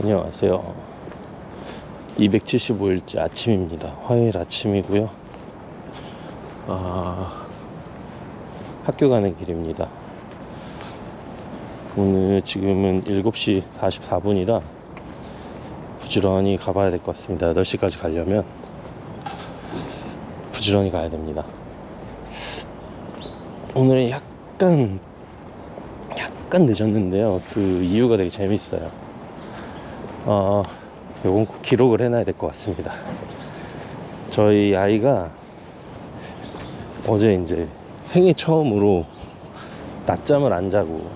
안녕하세요. 275일째 아침입니다. 화요일 아침이고요. 학교 가는 길입니다. 오늘 지금은 7시 44분이라 부지런히 가봐야 될 것 같습니다. 8시까지 가려면 부지런히 가야 됩니다. 오늘은 약간 늦었는데요. 그 이유가 되게 재밌어요. 요건 꼭 기록을 해놔야 될 것 같습니다. 저희 아이가 어제 이제 생애 처음으로 낮잠을 안 자고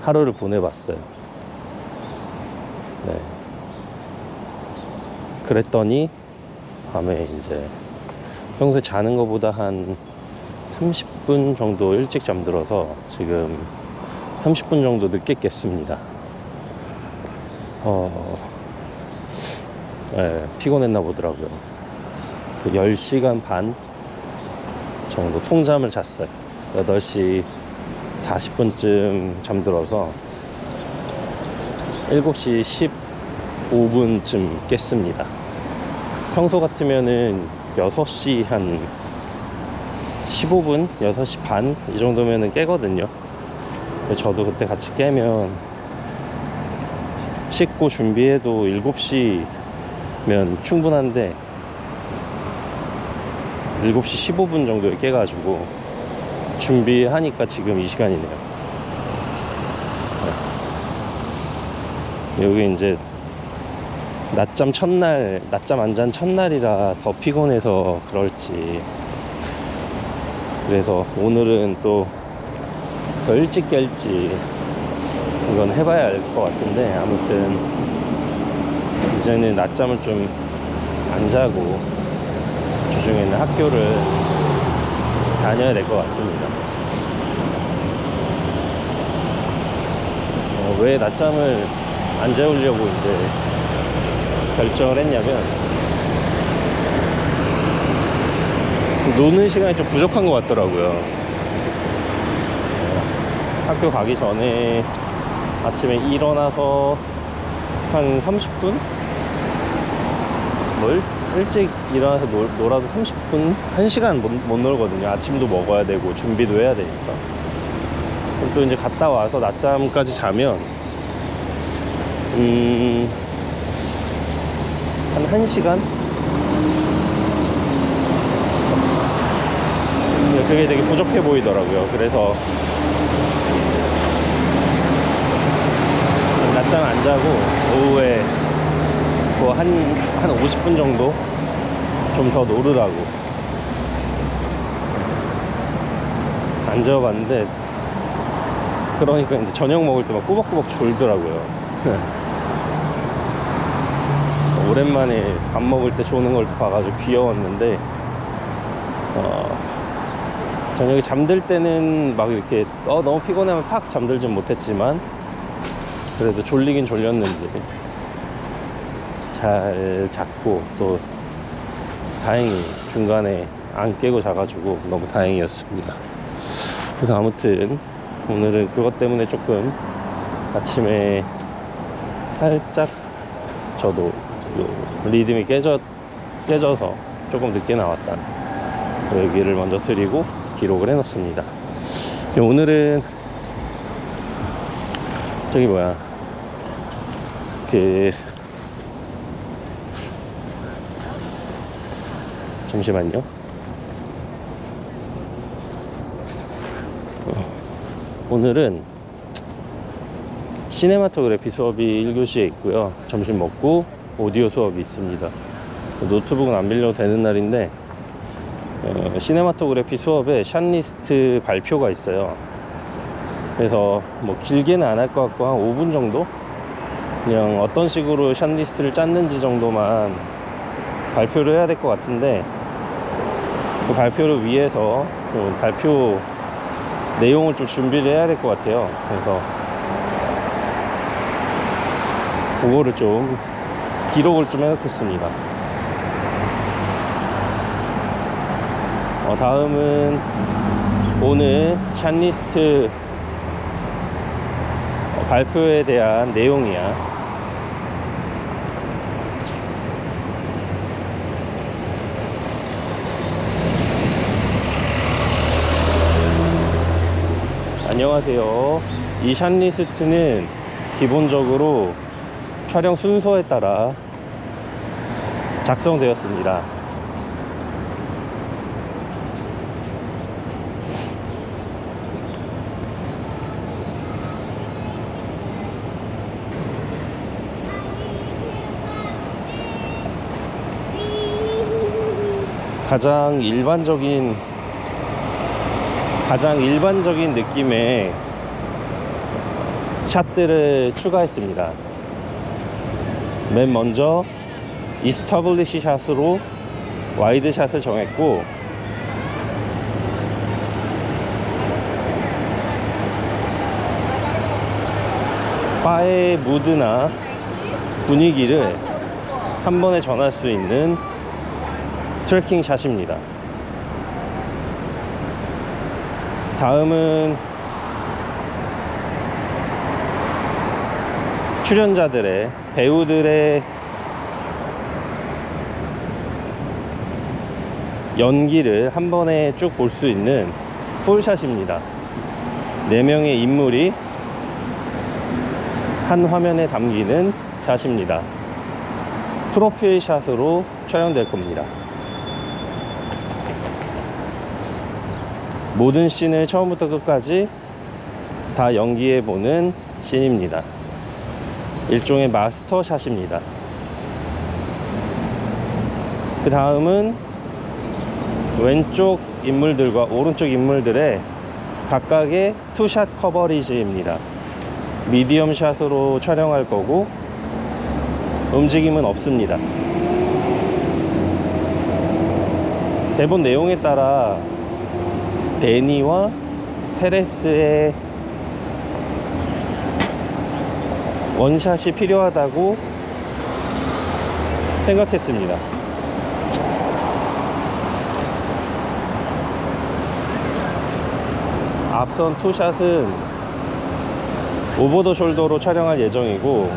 하루를 보내봤어요. 네. 그랬더니 밤에 이제 평소에 자는 것보다 한 30분 정도 일찍 잠들어서 지금 30분 정도 늦게 깼습니다. 네, 피곤했나 보더라고요. 10시간 반 정도 통잠을 잤어요. 8시 40분쯤 잠들어서 7시 15분쯤 깼습니다. 평소 같으면은 6시 한 15분? 6시 반? 이 정도면은 깨거든요. 저도 그때 같이 깨면 씻고 준비해도 7시면 충분한데 7시 15분 정도에 깨가지고 준비하니까 지금 이 시간이네요. 네. 여기 이제 낮잠 안 잔 첫날이라 더 피곤해서 그럴지, 그래서 오늘은 또 더 일찍 깰지 이건 해봐야 알 것 같은데, 아무튼 이제는 낮잠을 좀 안 자고 주중에는 학교를 다녀야 될 것 같습니다. 왜 낮잠을 안 재우려고 이제 결정을 했냐면, 노는 시간이 좀 부족한 것 같더라고요. 학교 가기 전에 아침에 일어나서 한 30분? 일찍 일어나서 놀아도 30분? 1시간 못 놀거든요. 아침도 먹어야 되고 준비도 해야 되니까. 그럼 또 이제 갔다 와서 낮잠까지 자면 한 1시간? 그게 되게 부족해 보이더라고요. 그래서 낮잠 안 자고 오후에 뭐 한 50분 정도 좀 더 놀으라고 안 재워봤는데, 그러니까 이제 저녁 먹을 때 막 꾸벅꾸벅 졸더라고요. 오랜만에 밥 먹을 때 조는 걸 봐가지고 귀여웠는데, 저녁에 잠들 때는 막 이렇게 너무 피곤하면 팍 잠들진 못했지만 그래도 졸리긴 졸렸는지 잘 잤고, 또 다행히 중간에 안 깨고 자가지고 너무 다행이었습니다. 그래서 아무튼 오늘은 그것 때문에 조금 아침에 살짝 저도 리듬이 깨져서 조금 늦게 나왔다는 그 얘기를 먼저 드리고 기록을 해놓습니다. 오늘은 저기 잠시만요. 오늘은 시네마토그래피 수업이 1교시에 있고요. 점심 먹고 오디오 수업이 있습니다. 노트북은 안 빌려도 되는 날인데, 시네마토그래피 수업에 샷리스트 발표가 있어요. 그래서 뭐 길게는 안 할 것 같고 한 5분 정도? 그냥 어떤 식으로 샷리스트를 짰는지 정도만 발표를 해야 될 것 같은데, 그 발표를 위해서 그 발표 내용을 좀 준비를 해야 될 것 같아요. 그래서 그거를 좀 기록을 좀 해놓겠습니다. 다음은 오늘 샷리스트 발표에 대한 내용이야. 안녕하세요. 이 샷리스트는 기본적으로 촬영 순서에 따라 작성되었습니다. 가장 일반적인 느낌의 샷들을 추가했습니다. 맨 먼저 이스타블리시 샷으로 와이드 샷을 정했고, 바의 무드나 분위기를 한 번에 전할 수 있는 트래킹 샷입니다. 다음은 출연자들의, 배우들의 연기를 한 번에 쭉 볼 수 있는 풀샷입니다. 4명의 인물이 한 화면에 담기는 샷입니다. 프로필 샷으로 촬영될 겁니다. 모든 씬을 처음부터 끝까지 다 연기해보는 씬입니다. 일종의 마스터 샷입니다. 그 다음은 왼쪽 인물들과 오른쪽 인물들의 각각의 투샷 커버리지입니다. 미디엄 샷으로 촬영할 거고 움직임은 없습니다. 대본 내용에 따라 데니와 테레스의 원샷이 필요하다고 생각했습니다. 앞선 투샷은 오버 더 숄더로 촬영할 예정이고,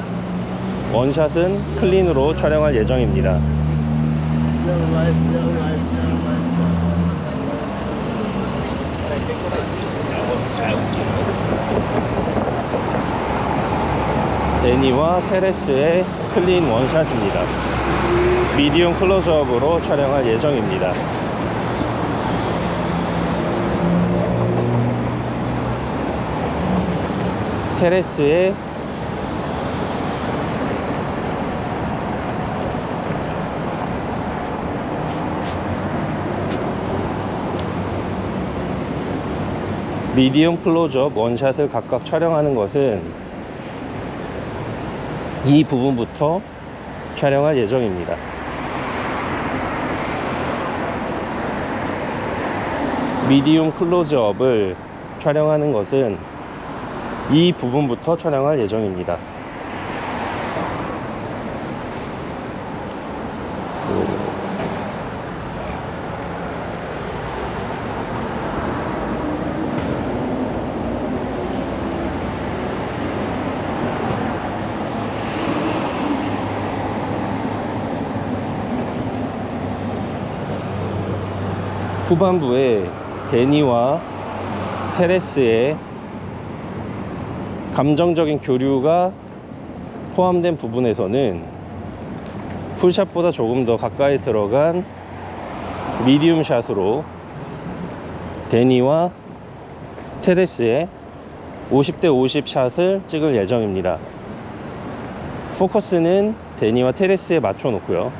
원샷은 클린으로 촬영할 예정입니다. 데니와 테레스의 클린 원샷입니다. 미디엄 클로즈업으로 촬영할 예정입니다. 테레스의 미디엄 클로즈업 원샷을 각각 촬영하는 것은 이 부분부터 촬영할 예정입니다. 미디엄 클로즈업을 촬영하는 것은 이 부분부터 촬영할 예정입니다. 후반부에 데니와 테레스의 감정적인 교류가 포함된 부분에서는 풀샷보다 조금 더 가까이 들어간 미디움 샷으로 데니와 테레스의 50대 50 샷을 찍을 예정입니다. 포커스는 데니와 테레스에 맞춰 놓고요.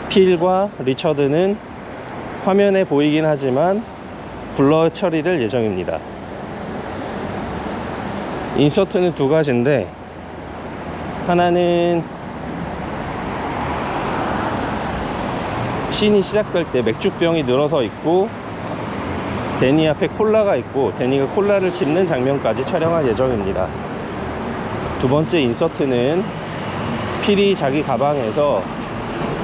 필과 리처드는 화면에 보이긴 하지만 블러 처리될 예정입니다. 인서트는 두 가지인데, 하나는 씬이 시작될 때 맥주병이 늘어서 있고 데니 앞에 콜라가 있고 데니가 콜라를 집는 장면까지 촬영할 예정입니다. 두 번째 인서트는 필이 자기 가방에서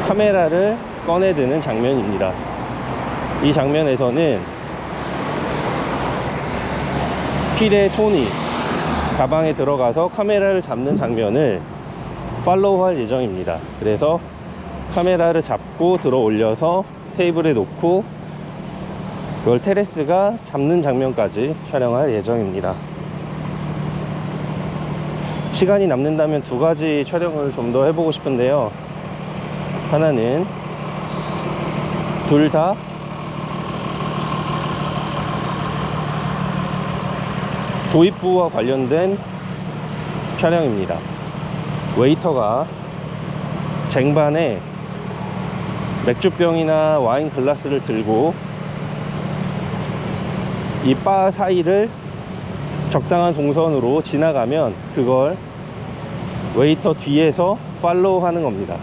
카메라를 꺼내드는 장면입니다. 이 장면에서는 필의 손이 가방에 들어가서 카메라를 잡는 장면을 팔로우 할 예정입니다. 그래서 카메라를 잡고 들어 올려서 테이블에 놓고 그걸 테레스가 잡는 장면까지 촬영할 예정입니다. 시간이 남는다면 두 가지 촬영을 좀 더 해보고 싶은데요. 하나는 둘 다 도입부와 관련된 촬영입니다. 웨이터가 쟁반에 맥주병이나 와인 글라스를 들고 이 바 사이를 적당한 동선으로 지나가면 그걸 웨이터 뒤에서 팔로우 하는 겁니다.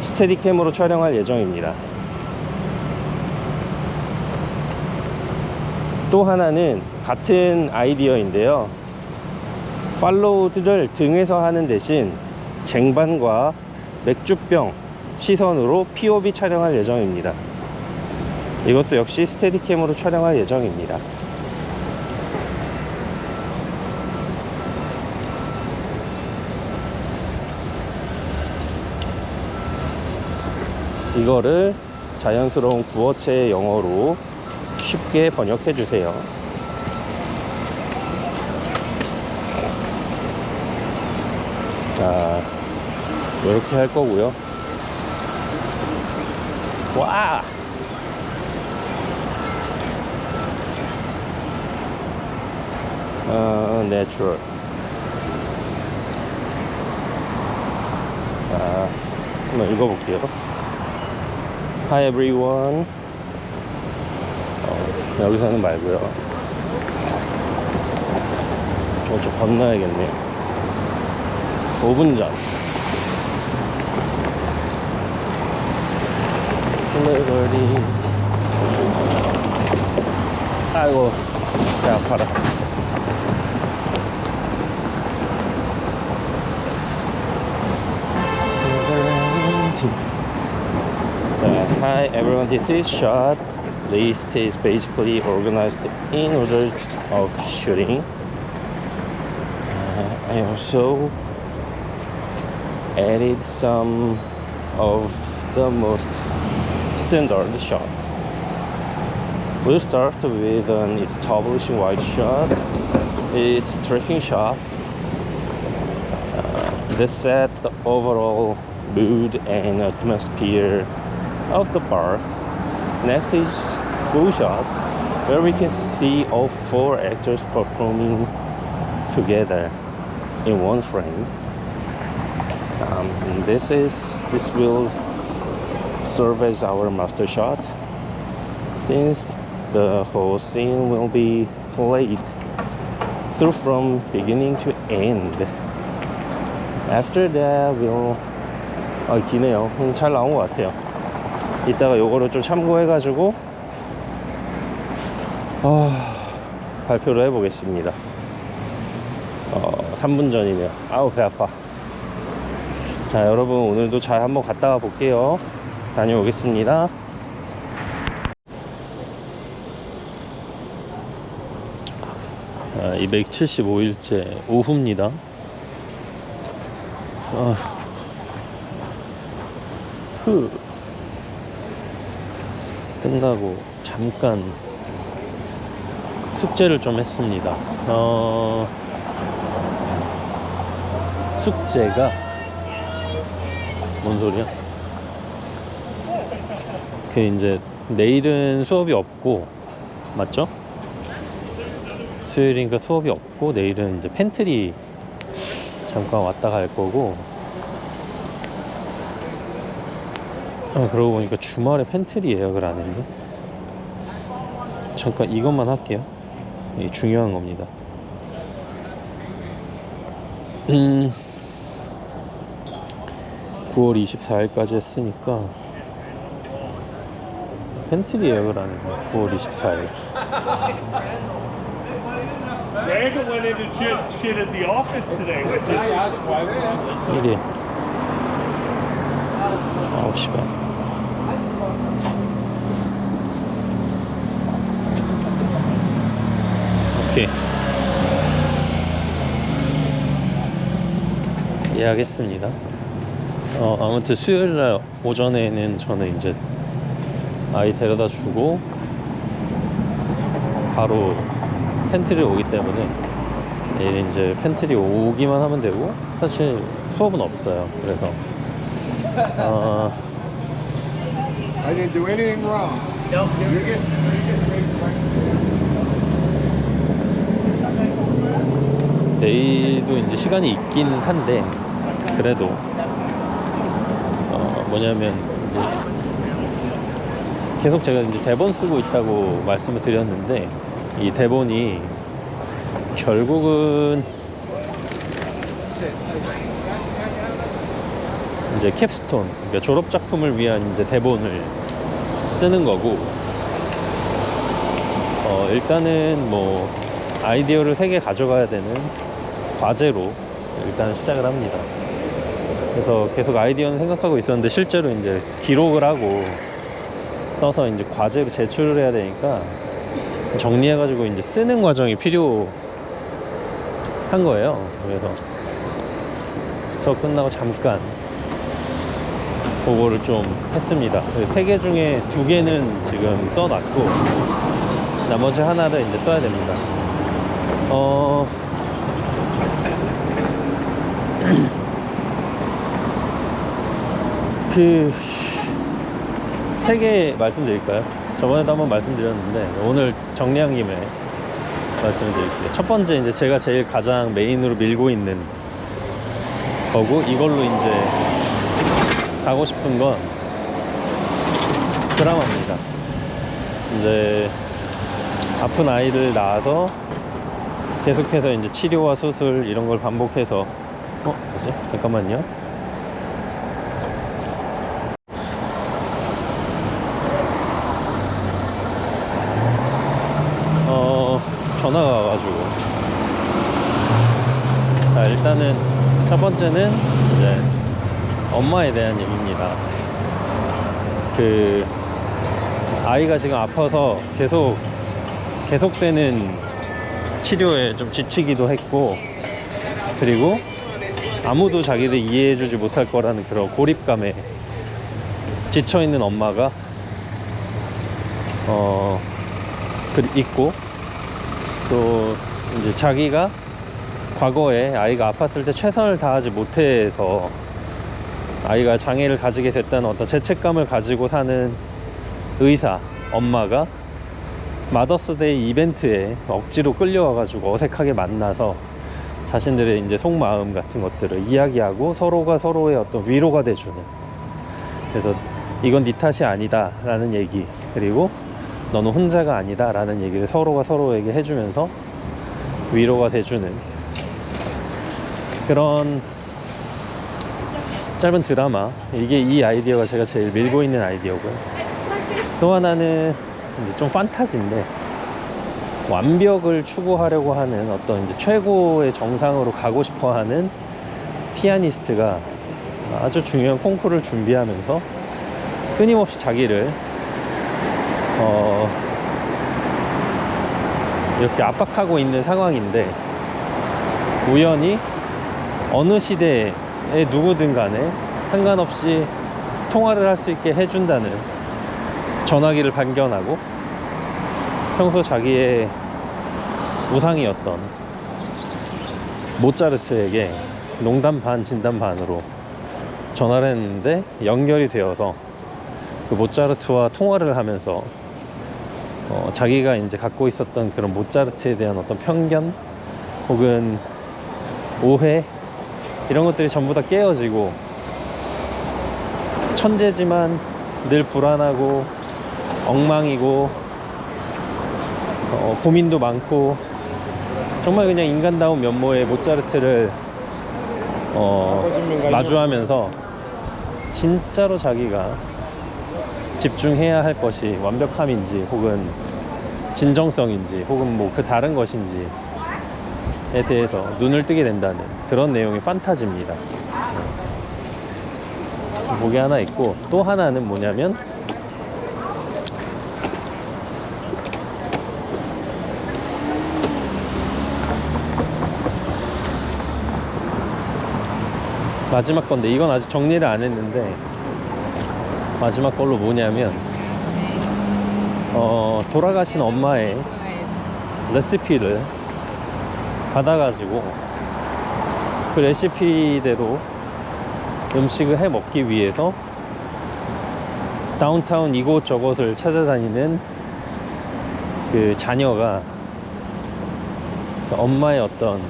스테디캠으로 촬영할 예정입니다. 또 하나는 같은 아이디어인데요. 팔로우들을 등에서 하는 대신 쟁반과 맥주병 시선으로 POV 촬영할 예정입니다. 이것도 역시 스테디캠으로 촬영할 예정입니다. 이거를 자연스러운 구어체 영어로 쉽게 번역해 주세요. 자, 이렇게 할 거고요. 와! 내추럴. 자, 한번 읽어볼게요. Hi everyone. 여기서는 말고요. 좀 건너야겠네요. 5분 전. 플레이버리. 아이고, 배 아파라. Hi everyone, this is shot. List is basically organized in order of shooting. I also added some of the most standard shot. We'll start with an establishing wide shot. It's tracking shot. That set the overall mood and atmosphere of the bar. Next is full shot, where we can see all four actors performing together in one frame. This will serve as our master shot, since the whole scene will be played through from beginning to end. After that, we'll 기네요. 잘 나온 것 같아요. 이따가 요거를 좀 참고해가지고 발표를 해보겠습니다. 3분 전이네요. 아우, 배 아파. 자, 여러분, 오늘도 잘 한번 갔다가 볼게요. 다녀오겠습니다. 아, 275일째 오후입니다. 끝나고 잠깐 숙제를 좀 했습니다. 숙제가 뭔 소리야? 이제 내일은 수업이 없고, 맞죠? 수요일이니까 수업이 없고, 내일은 이제 팬트리 잠깐 왔다 갈 거고, 그러고 보니까 주말에 팬트리 예약을 안 했네. 잠깐 이것만 할게요. 이게 중요한 겁니다. 9월 24일까지 했으니까 팬트리 예약을 안 했네. 9월 24일. Greg went in and shit at the office today. Can I ask why we're on this? 1일 9시 반. 오케이. 예약했습니다. 아무튼 수요일날 오전에는 저는 이제 아이 데려다 주고 바로 팬트리 오기 때문에 내일 이제 팬트리 오기만 하면 되고 사실 수업은 없어요. 그래서 I didn't do anything wrong. No. You're getting ready to 내일도 이제 시간이 있긴 한데 그래도 뭐냐면 이제 계속 제가 이제 대본 쓰고 있다고 말씀을 드렸는데 이 대본이 결국은 이제 캡스톤, 그러니까 졸업 작품을 위한 이제 대본을 쓰는 거고, 일단은 뭐 아이디어를 3개 가져가야 되는 과제로 일단 시작을 합니다. 그래서 계속 아이디어는 생각하고 있었는데 실제로 이제 기록을 하고 써서 이제 과제로 제출을 해야 되니까 정리해가지고 이제 쓰는 과정이 필요한 거예요. 그래서 수업 끝나고 잠깐 그거를 좀 했습니다. 3개 중에 2개는 지금 써놨고 나머지 하나를 이제 써야 됩니다. 그 3개 말씀드릴까요? 저번에도 한번 말씀드렸는데 오늘 정리한 김에 말씀드릴게요. 첫 번째 이제 제가 제일 가장 메인으로 밀고 있는 거고, 이걸로 이제 가고 싶은 건 드라마입니다. 이제 아픈 아이를 낳아서 계속해서 이제 치료와 수술 이런 걸 반복해서 뭐지? 잠깐만요. 전화가 와가지고. 자, 일단은 첫 번째는 이제 엄마에 대한 얘기입니다. 그 아이가 지금 아파서 계속되는 치료에 좀 지치기도 했고, 그리고 아무도 자기를 이해해주지 못할 거라는 그런 고립감에 지쳐있는 엄마가 있고, 또 이제 자기가 과거에 아이가 아팠을 때 최선을 다하지 못해서 아이가 장애를 가지게 됐다는 어떤 죄책감을 가지고 사는 의사 엄마가 마더스데이 이벤트에 억지로 끌려와가지고 어색하게 만나서 자신들의 이제 속마음 같은 것들을 이야기하고 서로가 서로의 어떤 위로가 돼주는, 그래서 이건 네 탓이 아니다 라는 얘기, 그리고 너는 혼자가 아니다 라는 얘기를 서로가 서로에게 해주면서 위로가 돼주는 그런 짧은 드라마. 이 아이디어가 제가 제일 밀고 있는 아이디어고요. 또 하나는 이제 좀 판타지인데, 완벽을 추구하려고 하는 어떤 이제 최고의 정상으로 가고 싶어 하는 피아니스트가 아주 중요한 콩쿠르를 준비하면서 끊임없이 자기를 이렇게 압박하고 있는 상황인데, 우연히 어느 시대에 누구든 간에 상관없이 통화를 할 수 있게 해준다는 전화기를 발견하고, 평소 자기의 우상이었던 모차르트에게 농담 반 진담 반으로 전화를 했는데 연결이 되어서 그 모차르트와 통화를 하면서 자기가 이제 갖고 있었던 그런 모차르트에 대한 어떤 편견 혹은 오해 이런 것들이 전부 다 깨어지고, 천재지만 늘 불안하고 엉망이고 고민도 많고 정말 그냥 인간다운 면모의 모차르트를 마주하면서 진짜로 자기가 집중해야 할 것이 완벽함인지 혹은 진정성인지 혹은 뭐 그 다른 것인지에 대해서 눈을 뜨게 된다는 그런 내용의 판타지입니다. 그게 하나 있고, 또 하나는 뭐냐면 마지막 건데 이건 아직 정리를 안 했는데 마지막 걸로 뭐냐면 돌아가신 엄마의 레시피를 받아가지고 그 레시피대로 음식을 해 먹기 위해서 다운타운 이곳저곳을 찾아다니는 그 자녀가 엄마의 어떤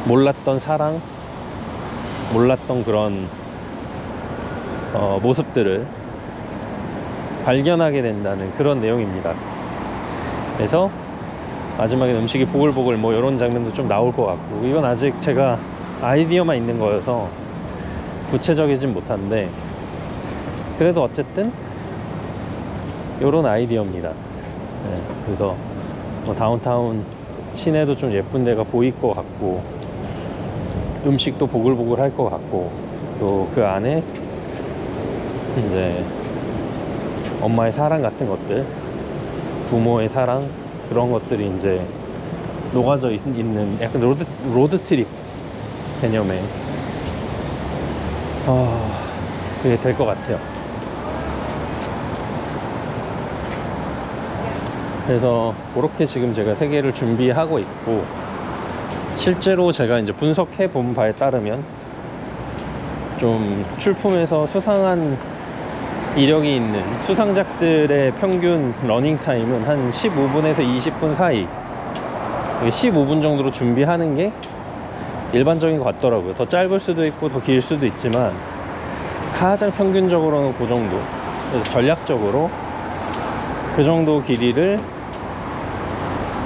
몰랐던 사랑, 몰랐던 그런 모습들을 발견하게 된다는 그런 내용입니다. 그래서 마지막에 음식이 보글보글 뭐 이런 장면도 좀 나올 것 같고, 이건 아직 제가 아이디어만 있는 거여서 구체적이진 못한데 그래도 어쨌든 이런 아이디어입니다. 네, 그래서 뭐 다운타운 시내도 좀 예쁜 데가 보일 것 같고 음식도 보글보글 할 것 같고 또 그 안에 이제 엄마의 사랑 같은 것들, 부모의 사랑, 그런 것들이 이제 녹아져 있는 약간 로드트립 개념의 그게 될 것 같아요. 그래서 그렇게 지금 제가 3개를 준비하고 있고, 실제로 제가 이제 분석해 본 바에 따르면 좀 출품해서 수상한 이력이 있는 수상작들의 평균 러닝 타임은 한 15분에서 20분 사이, 15분 정도로 준비하는 게 일반적인 것 같더라고요. 더 짧을 수도 있고 더 길 수도 있지만 가장 평균적으로는 그 정도, 전략적으로 그 정도 길이를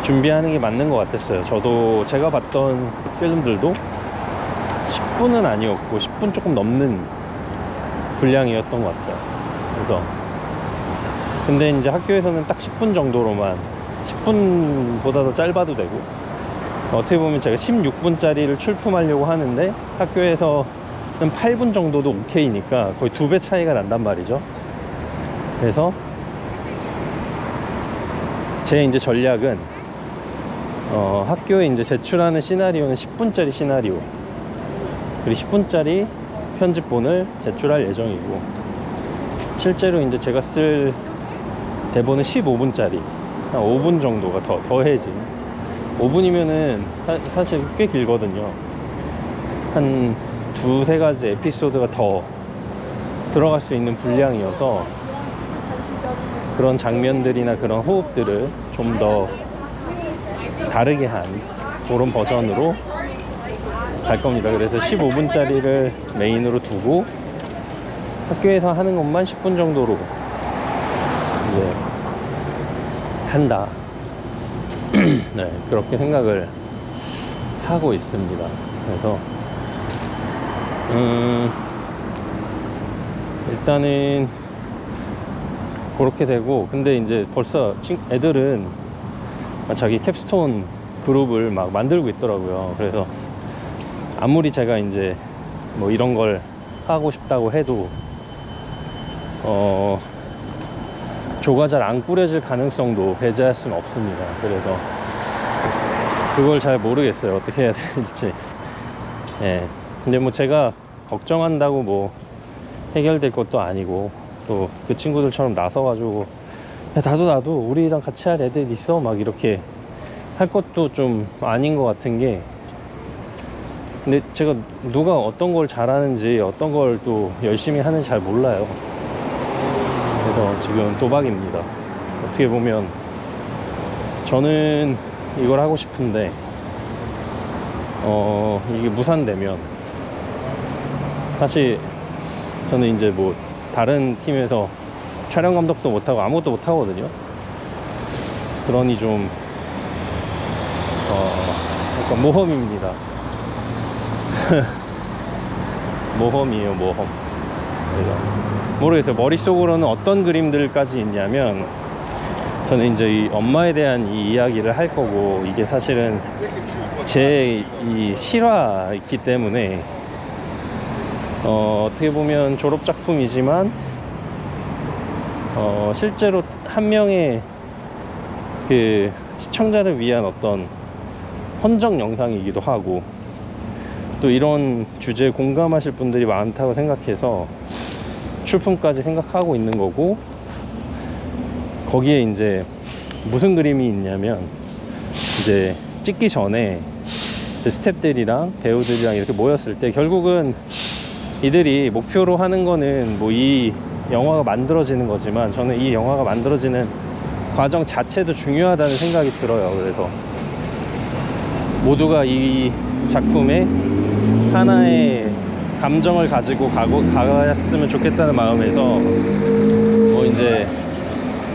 준비하는 게 맞는 것 같았어요. 저도 제가 봤던 필름들도 10분은 아니었고 10분 조금 넘는 분량이었던 것 같아요. 그래서 근데 이제 학교에서는 딱 10분 정도로만, 10분보다 더 짧아도 되고, 어떻게 보면 제가 16분짜리를 출품하려고 하는데 학교에서는 8분 정도도 오케이니까 거의 2배 차이가 난단 말이죠. 그래서 제 이제 전략은 학교에 이제 제출하는 시나리오는 10분짜리 시나리오, 그리고 10분짜리 편집본을 제출할 예정이고, 실제로 이제 제가 쓸 대본은 15분짜리, 한 5분 정도가 더해진, 5분이면은 사실 꽤 길거든요. 한 2-3가지 에피소드가 더 들어갈 수 있는 분량이어서 그런 장면들이나 그런 호흡들을 좀 더 다르게 한 그런 버전으로 갈 겁니다. 그래서 15분짜리를 메인으로 두고 학교에서 하는 것만 10분 정도로 이제 한다. 네, 그렇게 생각을 하고 있습니다. 그래서 일단은 그렇게 되고, 근데 이제 벌써 애들은 자기 캡스톤 그룹을 막 만들고 있더라고요. 그래서 아무리 제가 이제 뭐 이런 걸 하고 싶다고 해도 조가 잘 안 꾸려질 가능성도 배제할 수는 없습니다. 그래서 그걸 잘 모르겠어요, 어떻게 해야 될지. 예. 근데 뭐 제가 걱정한다고 뭐 해결될 것도 아니고, 또 그 친구들처럼 나서가지고 야, 나도 우리랑 같이 할 애들 있어 막 이렇게 할 것도 좀 아닌 것 같은 게, 근데 제가 누가 어떤 걸 잘하는지 어떤 걸 또 열심히 하는지 잘 몰라요. 그래서 지금 도박입니다. 어떻게 보면 저는 이걸 하고 싶은데 이게 무산되면, 사실 저는 이제 뭐 다른 팀에서 촬영 감독도 못하고 아무것도 못하거든요. 그러니 좀 약간 모험입니다. 모험이에요, 모험. 그래서 모르겠어요. 머릿속으로는 어떤 그림들까지 있냐면, 저는 이제 이 엄마에 대한 이 이야기를 할 거고, 이게 사실은 제 이 실화이기 때문에 어떻게 보면 졸업작품이지만 실제로 한 명의 그 시청자를 위한 어떤 헌정 영상이기도 하고, 또 이런 주제에 공감하실 분들이 많다고 생각해서 출품까지 생각하고 있는 거고, 거기에 이제 무슨 그림이 있냐면, 이제 찍기 전에 이제 스태프들이랑 배우들이랑 이렇게 모였을 때 결국은 이들이 목표로 하는 거는 뭐 이 영화가 만들어지는 거지만, 저는 이 영화가 만들어지는 과정 자체도 중요하다는 생각이 들어요. 그래서 모두가 이 작품에 하나의 감정을 가지고 가갔으면 좋겠다는 마음에서 뭐 이제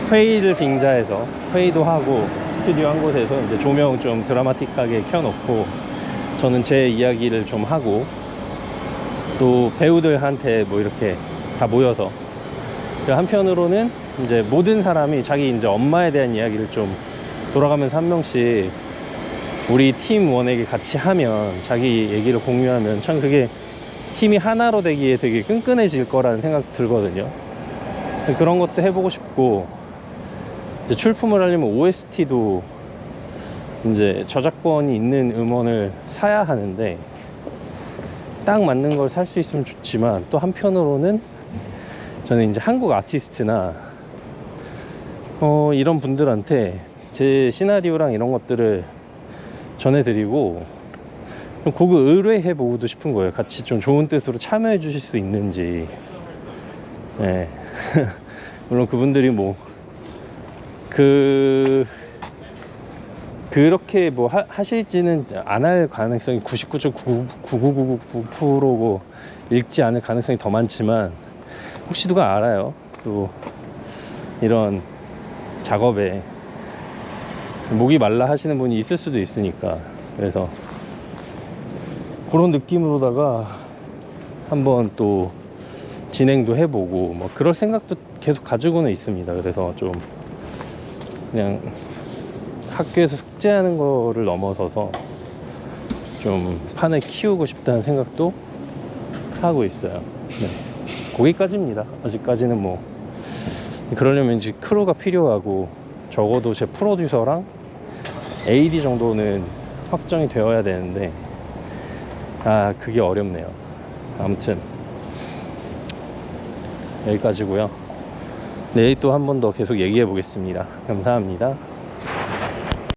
회의를 빙자해서 회의도 하고, 스튜디오 한 곳에서 이제 조명 좀 드라마틱하게 켜놓고 저는 제 이야기를 좀 하고, 또 배우들한테 뭐 이렇게 다 모여서, 한편으로는 이제 모든 사람이 자기 이제 엄마에 대한 이야기를 좀 돌아가면서 한 명씩 우리 팀원에게 같이 하면, 자기 얘기를 공유하면 참 그게 팀이 하나로 되기에 되게 끈끈해질 거라는 생각 들거든요. 그런 것도 해보고 싶고, 이제 출품을 하려면 OST도 이제 저작권이 있는 음원을 사야 하는데, 딱 맞는 걸 살 수 있으면 좋지만, 또 한편으로는 저는 이제 한국 아티스트나 이런 분들한테 제 시나리오랑 이런 것들을 전해드리고 좀 곡을 의뢰해보고도 싶은 거예요. 같이 좀 좋은 뜻으로 참여해 주실 수 있는지. 네. 물론 그분들이 뭐 그렇게 뭐 하실지는 안 할 가능성이 99.99999%고 읽지 않을 가능성이 더 많지만, 혹시 누가 알아요. 또 이런 작업에 목이 말라 하시는 분이 있을 수도 있으니까, 그래서 그런 느낌으로다가 한번 또 진행도 해보고 뭐 그럴 생각도 계속 가지고는 있습니다. 그래서 좀 그냥 학교에서 숙제하는 거를 넘어서서 좀 판을 키우고 싶다는 생각도 하고 있어요. 네. 거기까지입니다. 아직까지는 뭐 그러려면 이제 크루가 필요하고, 적어도 제 프로듀서랑 AD 정도는 확정이 되어야 되는데, 그게 어렵네요. 아무튼 여기까지고요. 내일 또 한 번 더 계속 얘기해 보겠습니다. 감사합니다.